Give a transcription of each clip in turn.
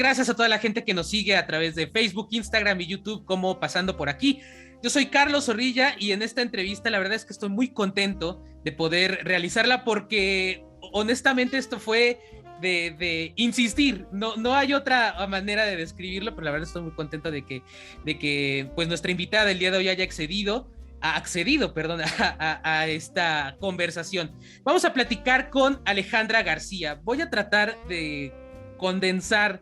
gracias a toda la gente que nos sigue a través de Facebook, Instagram y YouTube como Pasando por Aquí. Yo soy Carlos Zorrilla y en esta entrevista la verdad es que estoy muy contento de poder realizarla porque honestamente esto fue de insistir, no hay otra manera de describirlo, pero la verdad estoy muy contento de que pues nuestra invitada del día de hoy haya accedido a esta conversación. Vamos a platicar con Alejandra García. Voy a tratar de condensar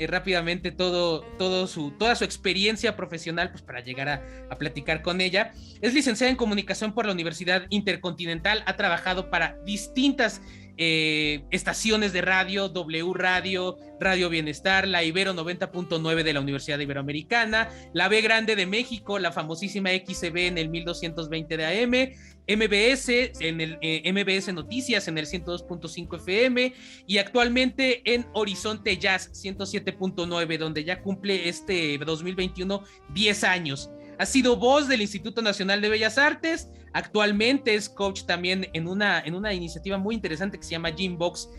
rápidamente toda su experiencia profesional pues para llegar a platicar con ella. Es licenciada en comunicación por la Universidad Intercontinental, ha trabajado para distintas estaciones de radio, W Radio, Radio Bienestar, la Ibero 90.9 de la Universidad Iberoamericana, la B Grande de México, la famosísima XCB en el 1220 de AM, MBS en el MBS Noticias en el 102.5 FM y actualmente en Horizonte Jazz 107.9, donde ya cumple este 2021 10 años. Ha sido voz del Instituto Nacional de Bellas Artes, actualmente es coach también en una iniciativa muy interesante que se llama Gymbox,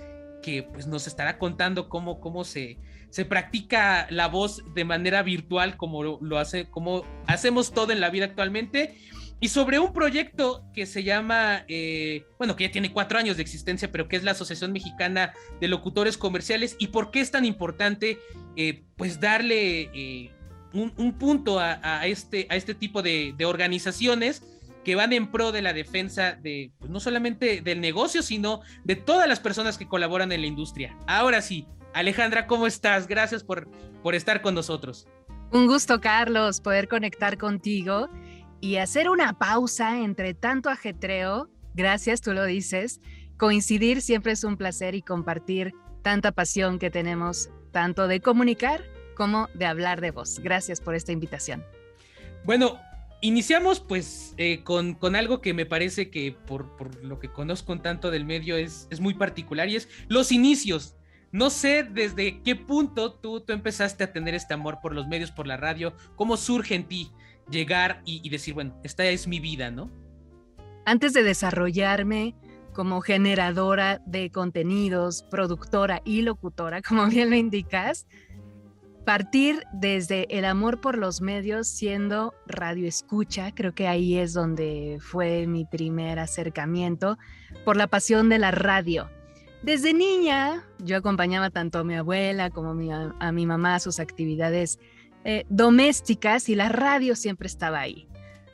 que pues nos estará contando cómo se practica la voz de manera virtual, como hacemos todo en la vida actualmente, y sobre un proyecto que se llama, que ya tiene 4 años de existencia, pero que es la Asociación Mexicana de Locutores Comerciales, y por qué es tan importante pues darle un punto a este tipo de organizaciones que van en pro de la defensa de pues, no solamente del negocio, sino de todas las personas que colaboran en la industria. Ahora sí, Alejandra, ¿cómo estás? Gracias por estar con nosotros. Un gusto, Carlos, poder conectar contigo y hacer una pausa entre tanto ajetreo. Gracias, tú lo dices. Coincidir siempre es un placer y compartir tanta pasión que tenemos, tanto de comunicar como de hablar de voz. Gracias por esta invitación. Bueno, iniciamos pues con algo que me parece que por lo que conozco un tanto del medio es muy particular, y es los inicios. No sé desde qué punto tú empezaste a tener este amor por los medios, por la radio. ¿Cómo surge en ti llegar y decir, bueno, esta es mi vida, ¿no? Antes de desarrollarme como generadora de contenidos, productora y locutora, como bien lo indicas, partir desde el amor por los medios siendo radioescucha, creo que ahí es donde fue mi primer acercamiento por la pasión de la radio. Desde niña yo acompañaba tanto a mi abuela como a mi mamá a sus actividades domésticas y la radio siempre estaba ahí.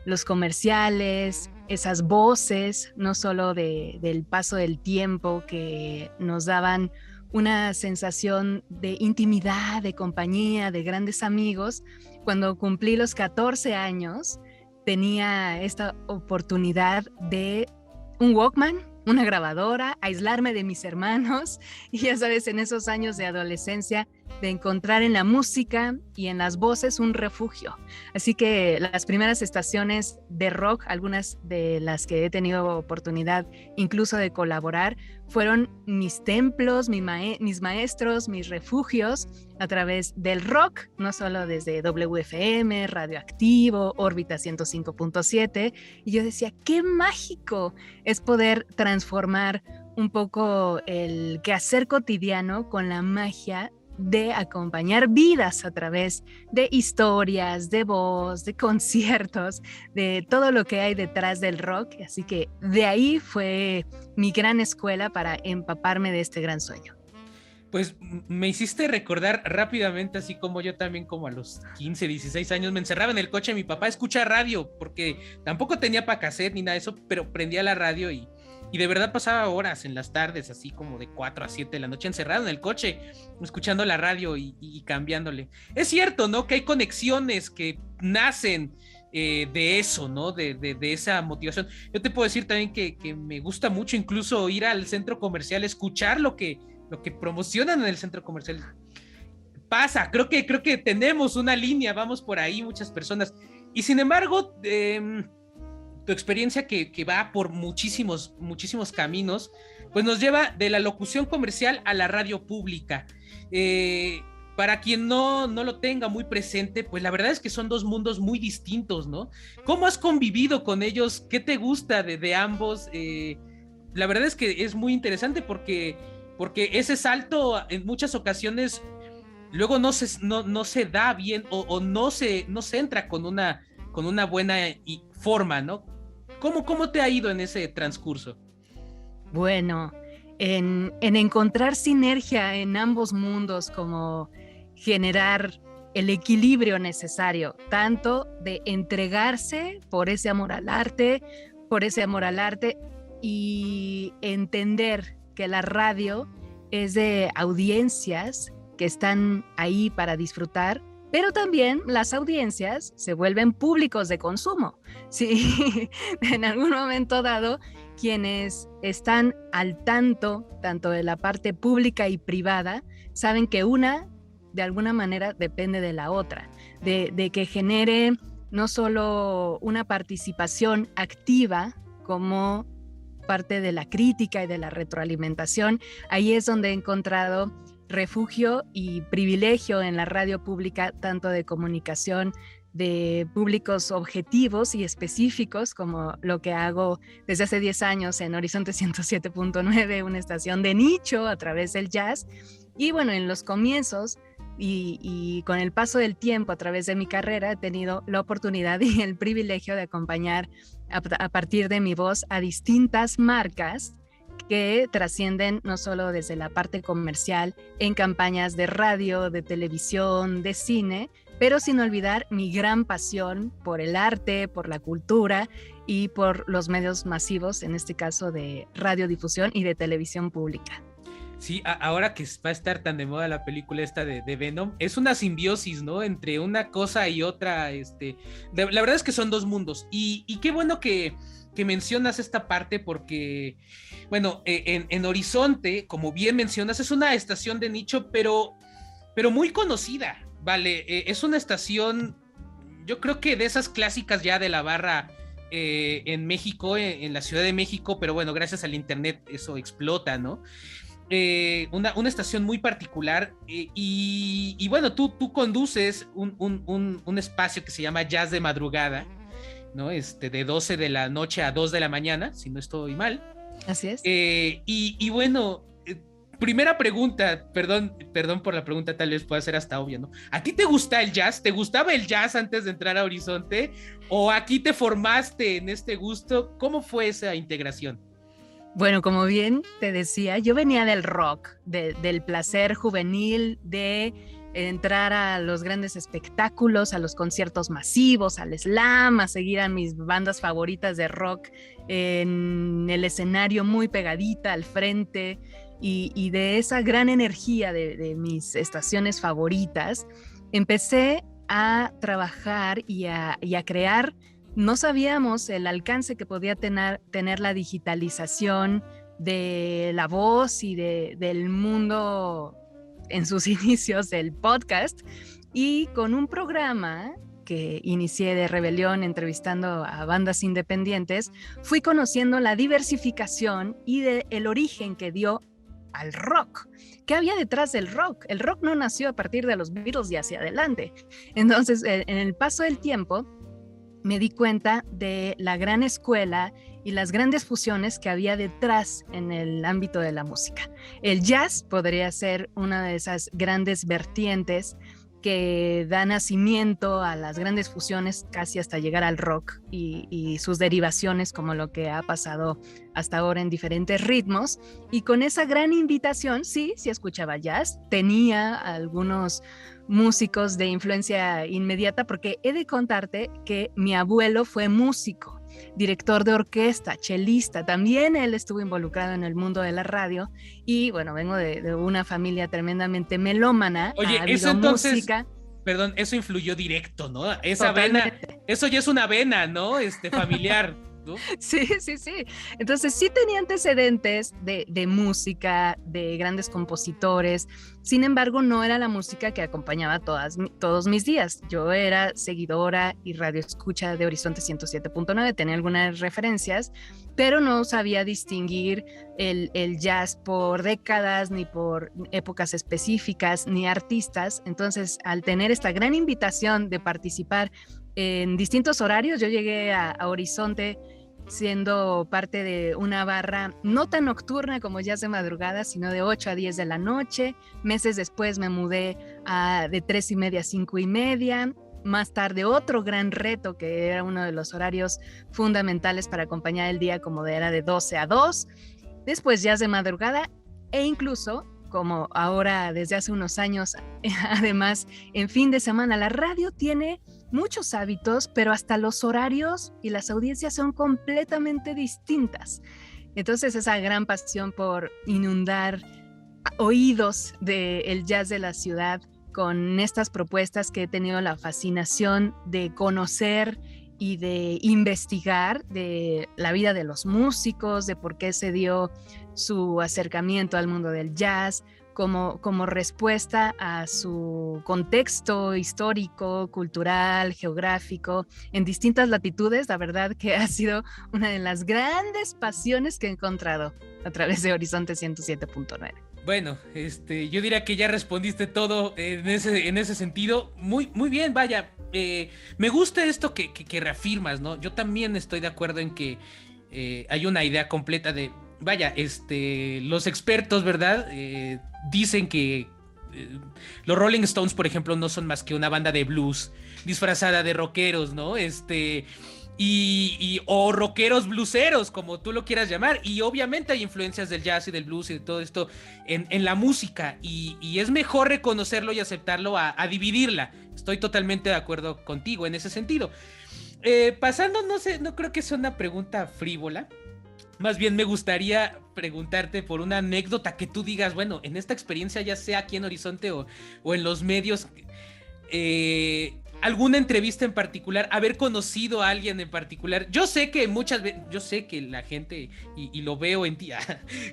Los comerciales, esas voces, no solo del paso del tiempo que nos daban una sensación de intimidad, de compañía, de grandes amigos. Cuando cumplí los 14 años, tenía esta oportunidad de un Walkman, una grabadora, aislarme de mis hermanos y ya sabes, en esos años de adolescencia, de encontrar en la música y en las voces un refugio. Así que las primeras estaciones de rock, algunas de las que he tenido oportunidad incluso de colaborar, fueron mis templos, mis maestros, mis refugios a través del rock, no solo desde WFM, Radioactivo, Órbita 105.7, y yo decía, qué mágico es poder transformar un poco el quehacer cotidiano con la magia de acompañar vidas a través de historias, de voz, de conciertos, de todo lo que hay detrás del rock. Así que de ahí fue mi gran escuela para empaparme de este gran sueño. Pues me hiciste recordar rápidamente, así como yo también, como a los 15, 16 años, me encerraba en el coche de mi papá a escuchar radio, porque tampoco tenía para cassette ni nada de eso, pero prendía la radio y de verdad pasaba horas en las tardes, así como de 4 a 7 de la noche, encerrado en el coche, escuchando la radio y cambiándole. Es cierto, ¿no? Que hay conexiones que nacen de eso, ¿no? De esa motivación. Yo te puedo decir también que me gusta mucho incluso ir al centro comercial, escuchar lo que promocionan en el centro comercial. Pasa, creo que tenemos una línea, vamos por ahí muchas personas. Y sin embargo, tu experiencia que va por muchísimos caminos, pues nos lleva de la locución comercial a la radio pública. Para quien no lo tenga muy presente, pues la verdad es que son dos mundos muy distintos, ¿no? ¿Cómo has convivido con ellos? ¿Qué te gusta de ambos? La verdad es que es muy interesante porque ese salto en muchas ocasiones luego no se da bien o no se entra con una buena forma, ¿no? ¿Cómo te ha ido en ese transcurso? Bueno, en encontrar sinergia en ambos mundos, como generar el equilibrio necesario, tanto de entregarse por ese amor al arte, y entender que la radio es de audiencias que están ahí para disfrutar, pero también las audiencias se vuelven públicos de consumo. Sí, en algún momento dado, quienes están al tanto, tanto de la parte pública y privada, saben que una, de alguna manera, depende de la otra, de que genere no solo una participación activa como parte de la crítica y de la retroalimentación. Ahí es donde he encontrado refugio y privilegio en la radio pública, tanto de comunicación de públicos objetivos y específicos, como lo que hago desde hace 10 años en Horizonte 107.9, una estación de nicho a través del jazz. Y bueno, en los comienzos y con el paso del tiempo a través de mi carrera he tenido la oportunidad y el privilegio de acompañar a partir de mi voz a distintas marcas que trascienden no solo desde la parte comercial en campañas de radio, de televisión, de cine, pero sin olvidar mi gran pasión por el arte, por la cultura y por los medios masivos, en este caso de radiodifusión y de televisión pública. Sí, ahora que va a estar tan de moda la película esta de Venom, es una simbiosis, ¿no? Entre una cosa y otra, la verdad es que son dos mundos, y qué bueno que mencionas esta parte porque, bueno, en Horizonte, como bien mencionas, es una estación de nicho, pero muy conocida, ¿vale? Es una estación, yo creo que de esas clásicas ya de la barra en México, en la Ciudad de México, pero bueno, gracias al internet eso explota, ¿no? Una estación muy particular y bueno, tú conduces un espacio que se llama Jazz de Madrugada, ¿no? De 12 de la noche a 2 de la mañana, si no estoy mal. Así es. Y bueno, primera pregunta, perdón por la pregunta, tal vez pueda ser hasta obvia, ¿no? ¿A ti te gusta el jazz? ¿Te gustaba el jazz antes de entrar a Horizonte? ¿O aquí te formaste en este gusto? ¿Cómo fue esa integración? Bueno, como bien te decía, yo venía del rock, del placer juvenil, de entrar a los grandes espectáculos, a los conciertos masivos, al slam, a seguir a mis bandas favoritas de rock en el escenario muy pegadita al frente y de esa gran energía de mis estaciones favoritas, empecé a trabajar y a crear. No sabíamos el alcance que podía tener la digitalización de la voz y del mundo en sus inicios del podcast, y con un programa que inicié de Rebelión entrevistando a bandas independientes, fui conociendo la diversificación y el origen que dio al rock. ¿Qué había detrás del rock? El rock no nació a partir de los Beatles y hacia adelante. Entonces, en el paso del tiempo, me di cuenta de la gran escuela y las grandes fusiones que había detrás en el ámbito de la música. El jazz podría ser una de esas grandes vertientes que da nacimiento a las grandes fusiones casi hasta llegar al rock y sus derivaciones, como lo que ha pasado hasta ahora en diferentes ritmos. Y con esa gran invitación, sí escuchaba jazz, tenía algunos músicos de influencia inmediata, porque he de contarte que mi abuelo fue músico, director de orquesta, chelista, también él estuvo involucrado en el mundo de la radio, y bueno, vengo de una familia tremendamente melómana. Oye, eso entonces, música. Perdón, eso influyó directo, ¿no? Esa Totalmente. vena, eso ya es una vena, ¿no? Familiar, ¿no? Sí. Entonces sí tenía antecedentes de música, de grandes compositores. Sin embargo, no era la música que acompañaba todos mis días. Yo era seguidora y radioescucha de Horizonte 107.9, tenía algunas referencias, pero no sabía distinguir el jazz por décadas, ni por épocas específicas, ni artistas. Entonces, al tener esta gran invitación de participar en distintos horarios, yo llegué a Horizonte siendo parte de una barra no tan nocturna como jazz de madrugada, sino de 8 a 10 de la noche. Meses después me mudé de 3:30 a 5:30. Más tarde otro gran reto que era uno de los horarios fundamentales para acompañar el día, como era de 12 a 2. Después jazz de madrugada e incluso, como ahora desde hace unos años, además en fin de semana. La radio tiene muchos hábitos, pero hasta los horarios y las audiencias son completamente distintas. Entonces esa gran pasión por inundar oídos del jazz de la ciudad con estas propuestas que he tenido la fascinación de conocer y de investigar de la vida de los músicos, de por qué se dio su acercamiento al mundo del jazz, como respuesta a su contexto histórico, cultural, geográfico, en distintas latitudes. La verdad que ha sido una de las grandes pasiones que he encontrado a través de Horizonte 107.9. Bueno, yo diría que ya respondiste todo en ese sentido. Muy, muy bien, vaya. Me gusta esto que reafirmas, ¿no? Yo también estoy de acuerdo en que hay una idea completa de, vaya, los expertos, ¿verdad? Dicen que los Rolling Stones, por ejemplo, no son más que una banda de blues disfrazada de rockeros, ¿no? O rockeros blueseros, como tú lo quieras llamar, y obviamente hay influencias del jazz y del blues y de todo esto en la música, y es mejor reconocerlo y aceptarlo a dividirla. Estoy totalmente de acuerdo contigo en ese sentido. Pasando, no sé, no creo que sea una pregunta frívola. Más bien me gustaría preguntarte por una anécdota que tú digas, bueno, en esta experiencia, ya sea aquí en Horizonte o en los medios, alguna entrevista en particular, haber conocido a alguien en particular. Yo sé que muchas veces, yo sé que la gente, y lo veo en ti,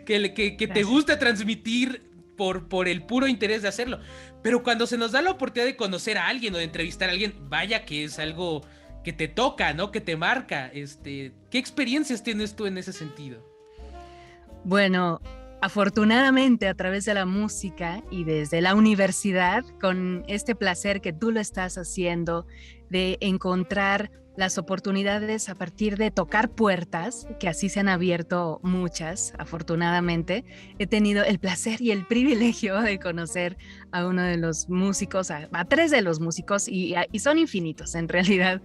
que te gusta transmitir por el puro interés de hacerlo, pero cuando se nos da la oportunidad de conocer a alguien o de entrevistar a alguien, vaya que es algo que te toca, ¿no? Que te marca. ¿Qué experiencias tienes tú en ese sentido? Bueno, afortunadamente a través de la música y desde la universidad, con este placer que tú lo estás haciendo de encontrar las oportunidades a partir de tocar puertas, que así se han abierto muchas, afortunadamente, he tenido el placer y el privilegio de conocer a uno de los músicos, a tres de los músicos, y son infinitos en realidad,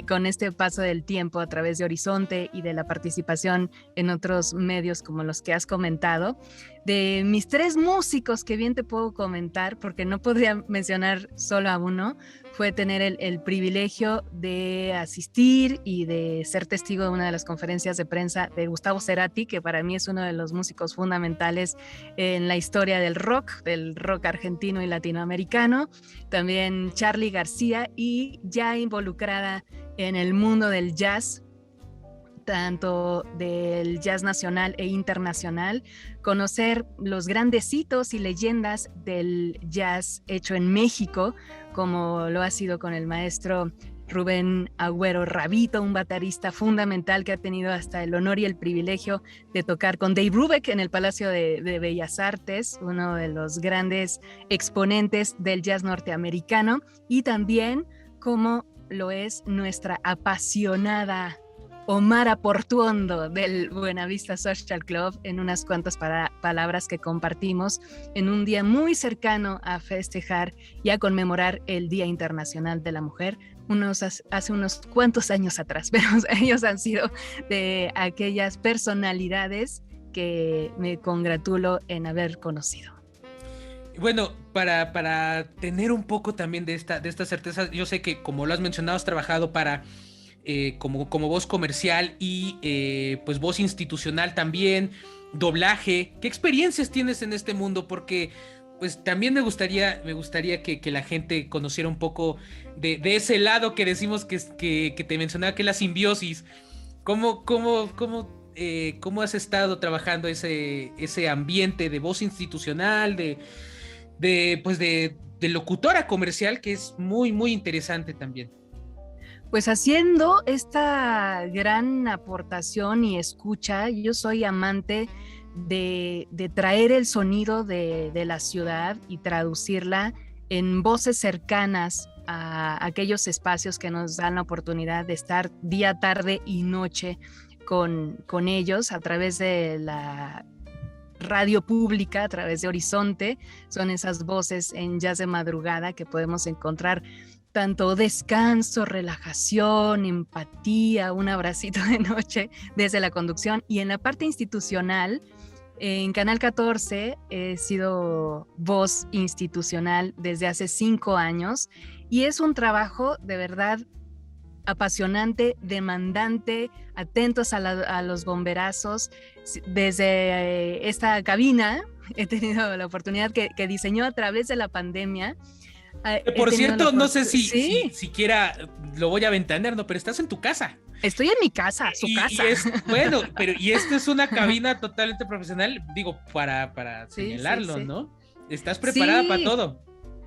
con este paso del tiempo a través de Horizonte y de la participación en otros medios como los que has comentado. De mis tres músicos que bien te puedo comentar, porque no podría mencionar solo a uno, fue tener el privilegio de asistir y de ser testigo de una de las conferencias de prensa de Gustavo Cerati, que para mí es uno de los músicos fundamentales en la historia del rock argentino y latinoamericano. También Charly García, y ya involucrada en el mundo del jazz, tanto del jazz nacional e internacional, conocer los grandes hitos y leyendas del jazz hecho en México, como lo ha sido con el maestro Rubén Agüero Rabito, un baterista fundamental que ha tenido hasta el honor y el privilegio de tocar con Dave Brubeck en el Palacio de Bellas Artes, uno de los grandes exponentes del jazz norteamericano, y también como lo es nuestra apasionada Omara Portuondo del Buenavista Social Club, en unas cuantas palabras que compartimos en un día muy cercano a festejar y a conmemorar el Día Internacional de la Mujer, hace unos cuantos años atrás, pero ellos han sido de aquellas personalidades que me congratulo en haber conocido. Bueno, para tener un poco también de esta certeza, yo sé que, como lo has mencionado, has trabajado como voz comercial y pues voz institucional también, doblaje. ¿Qué experiencias tienes en este mundo? Porque pues también me gustaría que la gente conociera un poco de ese lado que decimos que te mencionaba, que es la simbiosis. ¿Cómo has estado trabajando ese ambiente de voz institucional, de locutora comercial, que es muy, muy interesante también? Pues haciendo esta gran aportación y escucha, yo soy amante de traer el sonido de la ciudad y traducirla en voces cercanas a aquellos espacios que nos dan la oportunidad de estar día, tarde y noche con ellos a través de la radio pública, a través de Horizonte. Son esas voces en jazz de madrugada que podemos encontrar tanto descanso, relajación, empatía, un abracito de noche desde la conducción. Y en la parte institucional, en Canal 14 he sido voz institucional desde hace 5 años y es un trabajo de verdad apasionante, demandante, atentos a los bomberazos. Desde esta cabina he tenido la oportunidad que diseñó a través de la pandemia. Por cierto, no sé si siquiera lo voy a ventanear, ¿no? Pero estás en tu casa. Estoy en mi casa, su casa. Bueno, pero y esta es una cabina totalmente profesional, digo, para señalarlo, sí. ¿No? Estás preparada para todo.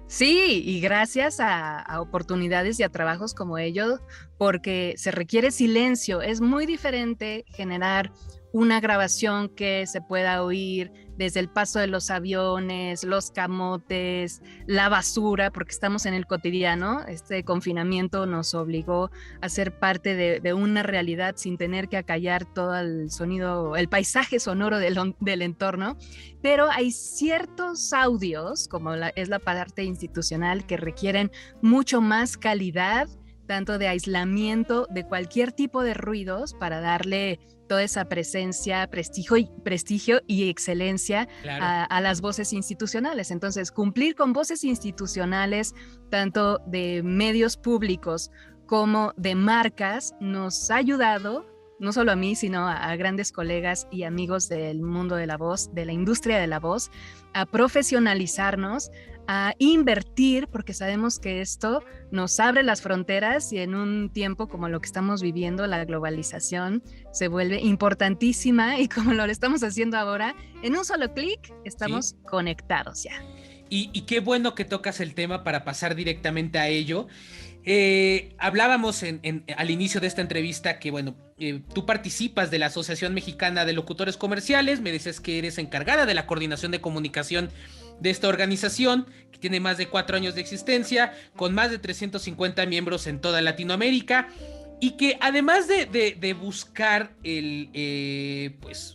Sí, y gracias a oportunidades y a trabajos como ellos, porque se requiere silencio. Es muy diferente generar una grabación que se pueda oír desde el paso de los aviones, los camotes, la basura, porque estamos en el cotidiano. Este confinamiento nos obligó a ser parte de una realidad sin tener que acallar todo el sonido, el paisaje sonoro del entorno. Pero hay ciertos audios, como es la parte institucional, que requieren mucho más calidad, tanto de aislamiento de cualquier tipo de ruidos para darle toda esa presencia, prestigio y excelencia, claro, a las voces institucionales. Entonces, cumplir con voces institucionales, tanto de medios públicos como de marcas, nos ha ayudado, no solo a mí, sino a grandes colegas y amigos del mundo de la voz, de la industria de la voz, a profesionalizarnos, a invertir, porque sabemos que esto nos abre las fronteras y en un tiempo como lo que estamos viviendo, la globalización se vuelve importantísima y como lo estamos haciendo ahora, en un solo clic estamos conectados ya. Y qué bueno que tocas el tema para pasar directamente a ello. Hablábamos al inicio de esta entrevista que, bueno, tú participas de la Asociación Mexicana de Locutores Comerciales, me dices que eres encargada de la coordinación de comunicación de esta organización, que tiene más de 4 años de existencia, con más de 350 miembros en toda Latinoamérica, y que además de buscar pues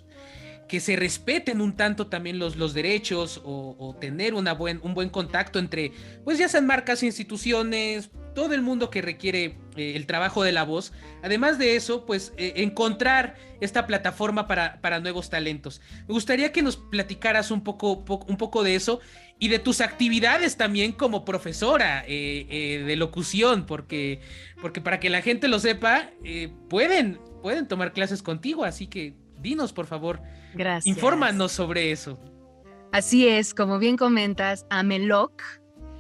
que se respeten un tanto también los derechos o tener un buen contacto entre, pues ya sean marcas, instituciones, todo el mundo que requiere el trabajo de la voz. Además de eso, pues encontrar esta plataforma para nuevos talentos. Me gustaría que nos platicaras un poco de eso y de tus actividades también como profesora de locución, porque para que la gente lo sepa, pueden tomar clases contigo, así que dinos, por favor. Gracias. Infórmanos sobre eso. Así es, como bien comentas, Ameloc,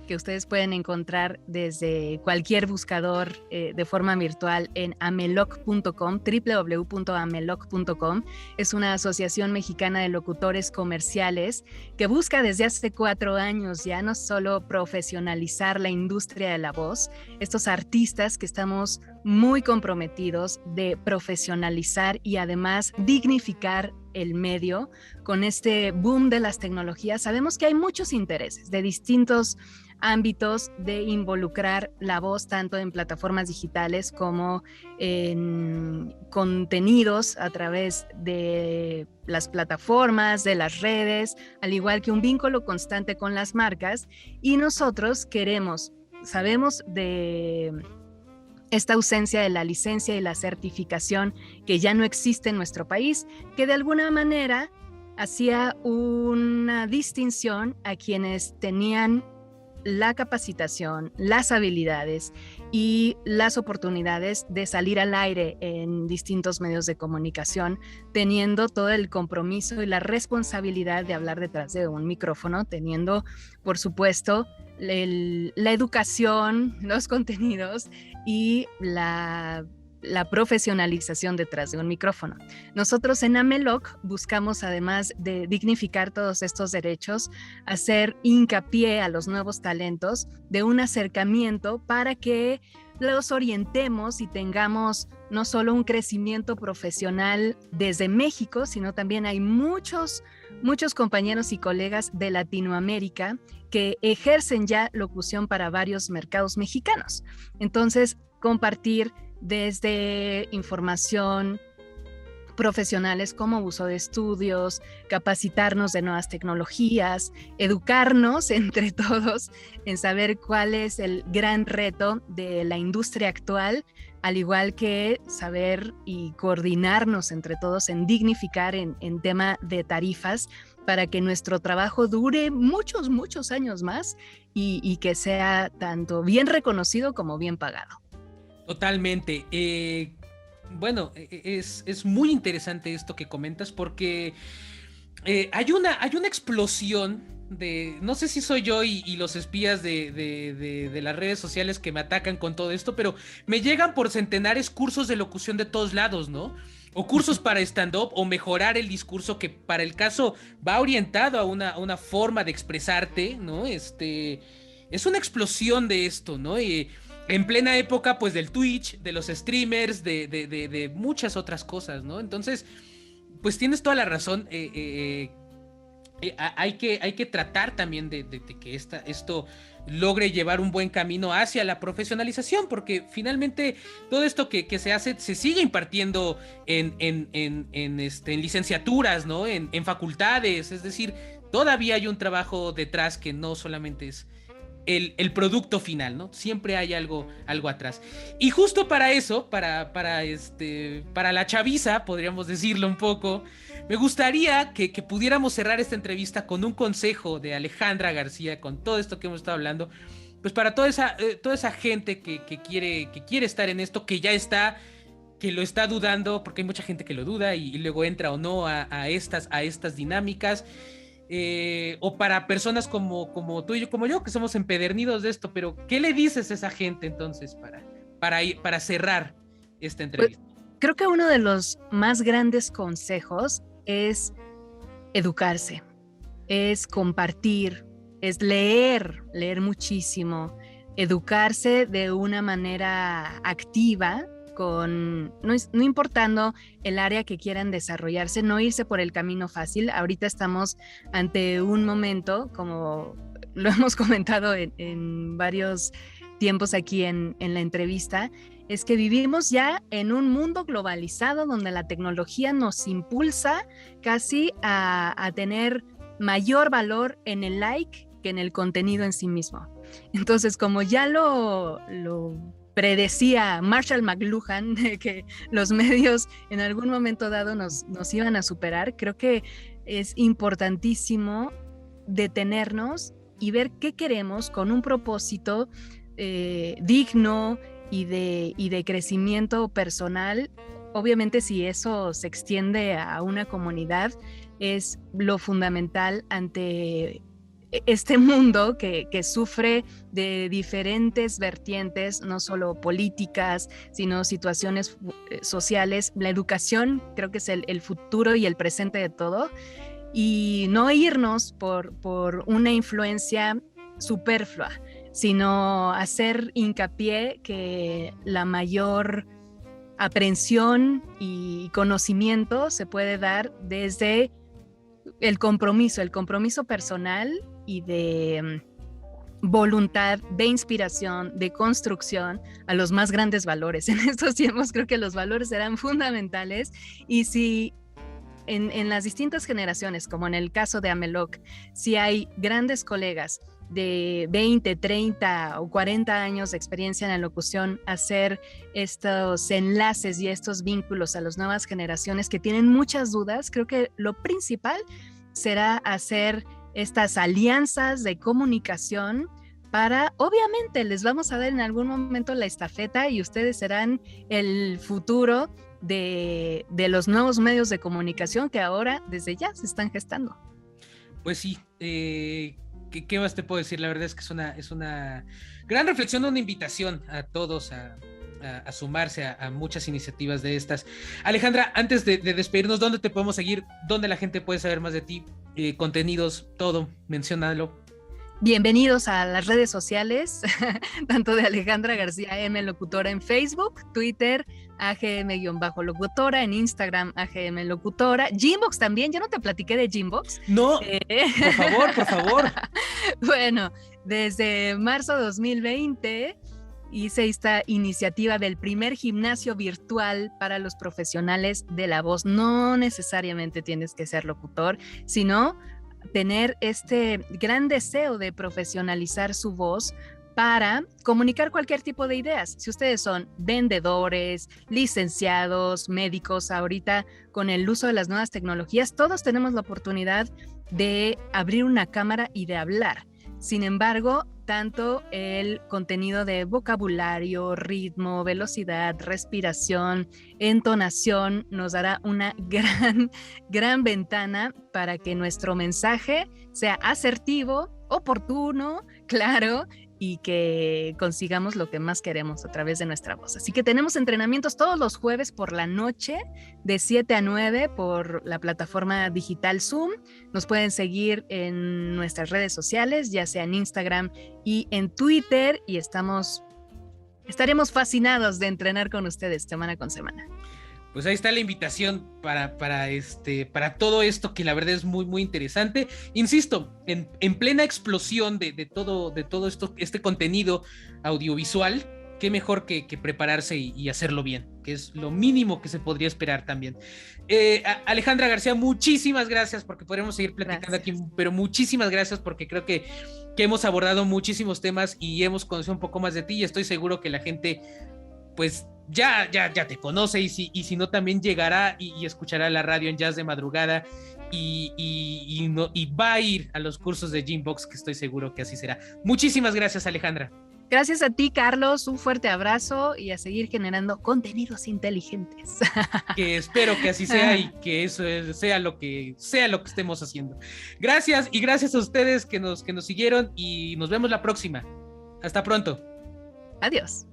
que ustedes pueden encontrar desde cualquier buscador de forma virtual en ameloc.com, www.ameloc.com. Es una asociación mexicana de locutores comerciales que busca desde hace 4 años ya no solo profesionalizar la industria de la voz, estos artistas que estamos muy comprometidos de profesionalizar y además dignificar el medio. Con este boom de las tecnologías sabemos que hay muchos intereses de distintos ámbitos de involucrar la voz tanto en plataformas digitales como en contenidos a través de las plataformas, de las redes, al igual que un vínculo constante con las marcas. Y nosotros sabemos de esta ausencia de la licencia y la certificación que ya no existe en nuestro país, que de alguna manera hacía una distinción a quienes tenían la capacitación, las habilidades y las oportunidades de salir al aire en distintos medios de comunicación, teniendo todo el compromiso y la responsabilidad de hablar detrás de un micrófono, teniendo, por supuesto, la educación, los contenidos y la profesionalización detrás de un micrófono. Nosotros en Ameloc buscamos, además de dignificar todos estos derechos, hacer hincapié a los nuevos talentos de un acercamiento para que los orientemos y tengamos no solo un crecimiento profesional desde México, sino también hay muchos compañeros y colegas de Latinoamérica que ejercen ya locución para varios mercados mexicanos. Entonces, compartir desde información profesionales como uso de estudios, capacitarnos de nuevas tecnologías, educarnos entre todos en saber cuál es el gran reto de la industria actual, al igual que saber y coordinarnos entre todos en dignificar en tema de tarifas para que nuestro trabajo dure muchos, muchos años más y que sea tanto bien reconocido como bien pagado. Totalmente. Bueno, es muy interesante esto que comentas porque hay una explosión de, no sé si soy yo y los espías de las redes sociales que me atacan con todo esto, pero me llegan por centenares cursos de locución de todos lados, ¿no? O cursos para stand-up o mejorar el discurso que para el caso va orientado a una forma de expresarte, ¿no? Es una explosión de esto, ¿no? En plena época, pues, del Twitch, de los streamers, de muchas otras cosas, ¿no? Entonces, pues tienes toda la razón. Hay que tratar también de que esto logre llevar un buen camino hacia la profesionalización, porque finalmente todo esto que se hace se sigue impartiendo en licenciaturas, ¿no? En facultades, es decir, todavía hay un trabajo detrás que no solamente es el producto final, ¿no? Siempre hay algo atrás. Y justo para eso, para la chaviza, podríamos decirlo un poco, me gustaría que pudiéramos cerrar esta entrevista con un consejo de Alejandra García, con todo esto que hemos estado hablando, pues para toda esa gente que quiere estar en esto, que ya está, que lo está dudando, porque hay mucha gente que lo duda y luego entra o no a estas dinámicas. O para personas como tú y yo, como yo, que somos empedernidos de esto, pero ¿qué le dices a esa gente entonces para cerrar esta entrevista? Pues, creo que uno de los más grandes consejos es educarse, es compartir, es leer muchísimo, educarse de una manera activa, no importando el área que quieran desarrollarse, no irse por el camino fácil. Ahorita estamos ante un momento, como lo hemos comentado en varios tiempos aquí en la entrevista, es que vivimos ya en un mundo globalizado donde la tecnología nos impulsa casi a tener mayor valor en el like que en el contenido en sí mismo. Entonces, como ya lo predecía Marshall McLuhan, que los medios en algún momento dado nos iban a superar, creo que es importantísimo detenernos y ver qué queremos con un propósito digno y de crecimiento personal. Obviamente, si eso se extiende a una comunidad, es lo fundamental ante este mundo que sufre de diferentes vertientes, no solo políticas, sino situaciones sociales. La educación creo que es el futuro y el presente de todo, y no irnos por una influencia superflua, sino hacer hincapié que la mayor aprehensión y conocimiento se puede dar desde el compromiso personal y de voluntad, de inspiración, de construcción a los más grandes valores. En estos tiempos creo que los valores serán fundamentales, y si en las distintas generaciones, como en el caso de Ameloc, si hay grandes colegas de 20, 30 o 40 años de experiencia en la locución, hacer estos enlaces y estos vínculos a las nuevas generaciones que tienen muchas dudas, creo que lo principal será hacer estas alianzas de comunicación para, obviamente, les vamos a dar en algún momento la estafeta y ustedes serán el futuro de los nuevos medios de comunicación que ahora desde ya se están gestando. Pues sí, ¿qué más te puedo decir? La verdad es que es una gran reflexión, una invitación a todos a sumarse a muchas iniciativas de estas. Alejandra, antes de despedirnos, ¿dónde te podemos seguir? ¿Dónde la gente puede saber más de ti? Contenidos, todo, menciónalo. Bienvenidos a las redes sociales, tanto de Alejandra García M. Locutora en Facebook, Twitter, AGM-Locutora, en Instagram, AGM Locutora, Gymbox también. ¿Ya no te platiqué de Gymbox? No, por favor. Bueno, desde marzo de 2020 hice esta iniciativa del primer gimnasio virtual para los profesionales de la voz. No necesariamente tienes que ser locutor, sino tener este gran deseo de profesionalizar su voz para comunicar cualquier tipo de ideas. Si ustedes son vendedores, licenciados, médicos, ahorita con el uso de las nuevas tecnologías, todos tenemos la oportunidad de abrir una cámara y de hablar. Sin embargo, tanto el contenido de vocabulario, ritmo, velocidad, respiración, entonación nos dará una gran ventana para que nuestro mensaje sea asertivo, oportuno, claro, y que consigamos lo que más queremos a través de nuestra voz. Así que tenemos entrenamientos todos los jueves por la noche de 7 a 9 por la plataforma digital Zoom. Nos pueden seguir en nuestras redes sociales, ya sea en Instagram y en Twitter, y estaremos fascinados de entrenar con ustedes semana con semana. Pues ahí está la invitación para todo esto, que la verdad es muy, muy interesante. Insisto, en plena explosión de todo esto, este contenido audiovisual, qué mejor que prepararse y hacerlo bien, que es lo mínimo que se podría esperar también. Alejandra García, muchísimas gracias, porque podremos seguir platicando aquí, pero muchísimas gracias, porque creo que hemos abordado muchísimos temas y hemos conocido un poco más de ti, y estoy seguro que la gente pues ya te conoce, y si no, también llegará y escuchará la radio en Jazz de Madrugada y va a ir a los cursos de Gymbox, que estoy seguro que así será. Muchísimas gracias, Alejandra. Gracias a ti, Carlos, un fuerte abrazo y a seguir generando contenidos inteligentes. Que espero que así sea y que eso sea lo que estemos haciendo. Gracias, y gracias a ustedes que nos siguieron, y nos vemos la próxima. Hasta pronto. Adiós.